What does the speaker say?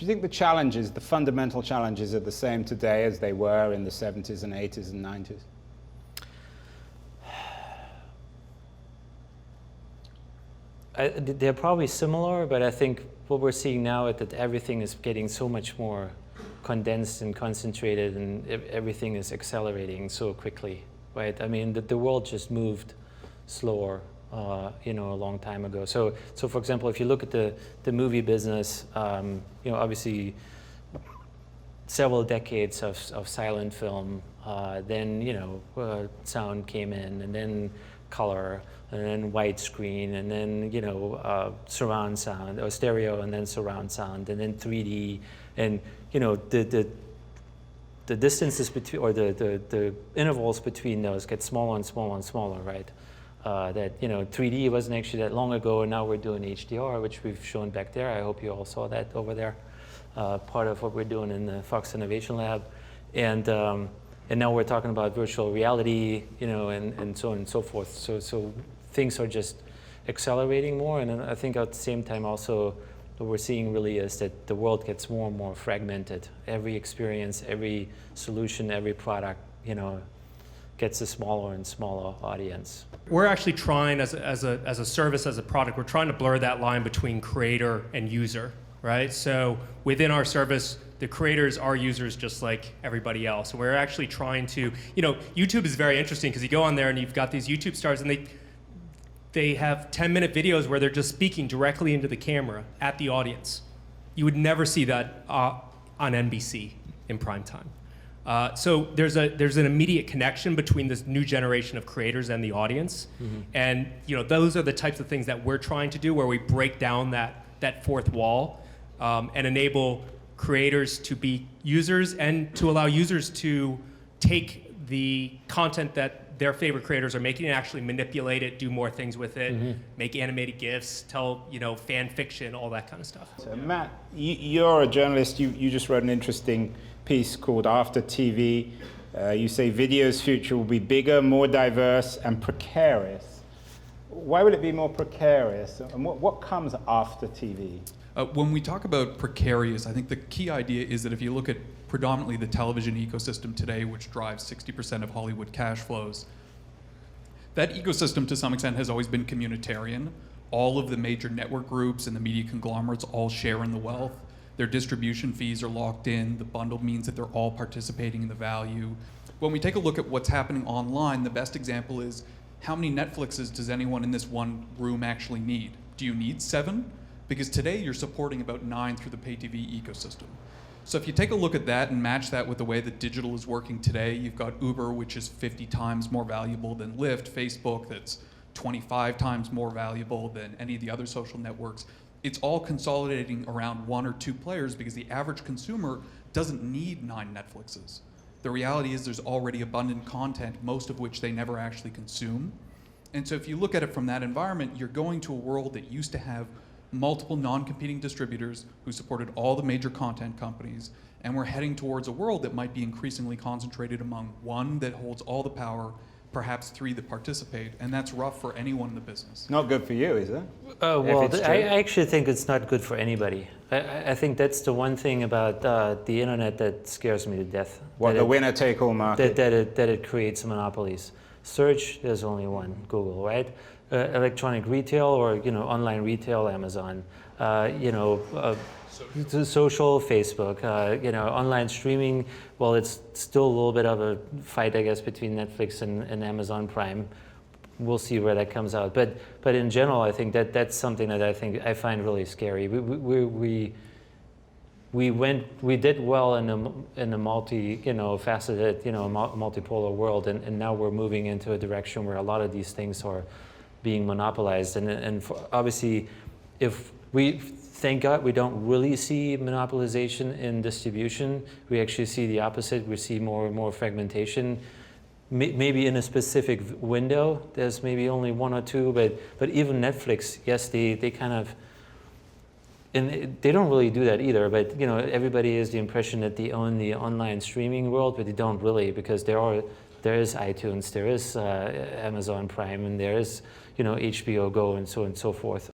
you think the challenges, the fundamental challenges, are the same today as they were in the 70s and 80s and 90s? They're probably similar, but I think what we're seeing now is that everything is getting so much more condensed and concentrated, and everything is accelerating so quickly, right? I mean, the world just moved slower, a long time ago. So for example, if you look at the movie business, obviously several decades of silent film, then sound came in, and then color, and then widescreen, and then surround sound, or stereo, and then surround sound, and then 3D, and the distances between, or the intervals between those get smaller and smaller and smaller, right? 3D wasn't actually that long ago, and now we're doing HDR, which we've shown back there. I hope you all saw that over there, part of what we're doing in the Fox Innovation Lab, and now we're talking about virtual reality, and so on and so forth. So things are just accelerating more, and I think at the same time also what we're seeing really is that the world gets more and more fragmented. Every experience, every solution, every product, gets a smaller and smaller audience. We're actually trying, as a service, as a product, we're trying to blur that line between creator and user, right? So within our service, the creators are users just like everybody else. And we're actually trying to, YouTube is very interesting because you go on there and you've got these YouTube stars, and they have 10-minute videos where they're just speaking directly into the camera at the audience. You would never see that on NBC in prime time. So there's an immediate connection between this new generation of creators and the audience. Mm-hmm. And those are the types of things that we're trying to do, where we break down that fourth wall and enable creators to be users, and to allow users to take the content that their favorite creators are making and actually manipulate it, do more things with it, mm-hmm. make animated GIFs, tell fan fiction, all that kind of stuff. So Matt, you're a journalist. You just wrote an interesting piece called After TV. You say video's future will be bigger, more diverse, and precarious. Why would it be more precarious? And what comes after TV? When we talk about precarious, I think the key idea is that if you look at predominantly the television ecosystem today, which drives 60% of Hollywood cash flows, that ecosystem to some extent has always been communitarian. All of the major network groups and the media conglomerates all share in the wealth. Their distribution fees are locked in. The bundle means that they're all participating in the value. When we take a look at what's happening online, the best example is how many Netflixes does anyone in this one room actually need? Do you need 7? Because today you're supporting about 9 through the pay TV ecosystem. So if you take a look at that and match that with the way that digital is working today, you've got Uber, which is 50 times more valuable than Lyft, Facebook, that's 25 times more valuable than any of the other social networks. It's all consolidating around 1 or 2 players because the average consumer doesn't need 9 Netflixes. The reality is there's already abundant content, most of which they never actually consume. And so if you look at it from that environment, you're going to a world that used to have multiple non-competing distributors who supported all the major content companies, and we're heading towards a world that might be increasingly concentrated among 1 that holds all the power, perhaps 3 that participate, and that's rough for anyone in the business. Not good for you, is it? I actually think it's not good for anybody. I think that's the one thing about the internet that scares me to death. What, the winner-take-all market? That it creates monopolies. Search, there's only one, Google, right? Electronic retail, or online retail, Amazon. Social, Facebook. Online streaming. Well, it's still a little bit of a fight, I guess, between Netflix and Amazon Prime. We'll see where that comes out. But in general, I think that's something that I find really scary. We did well in a multi-faceted, multipolar world, and now we're moving into a direction where a lot of these things are being monopolized, and obviously, thank God we don't really see monopolization in distribution. We actually see the opposite. We see more and more fragmentation. Maybe in a specific window, there's maybe only 1 or 2, but even Netflix, yes, they kind of, and they don't really do that either, but everybody has the impression that they own the online streaming world, but they don't really, because there is iTunes, there is Amazon Prime, and there is HBO Go, and so forth.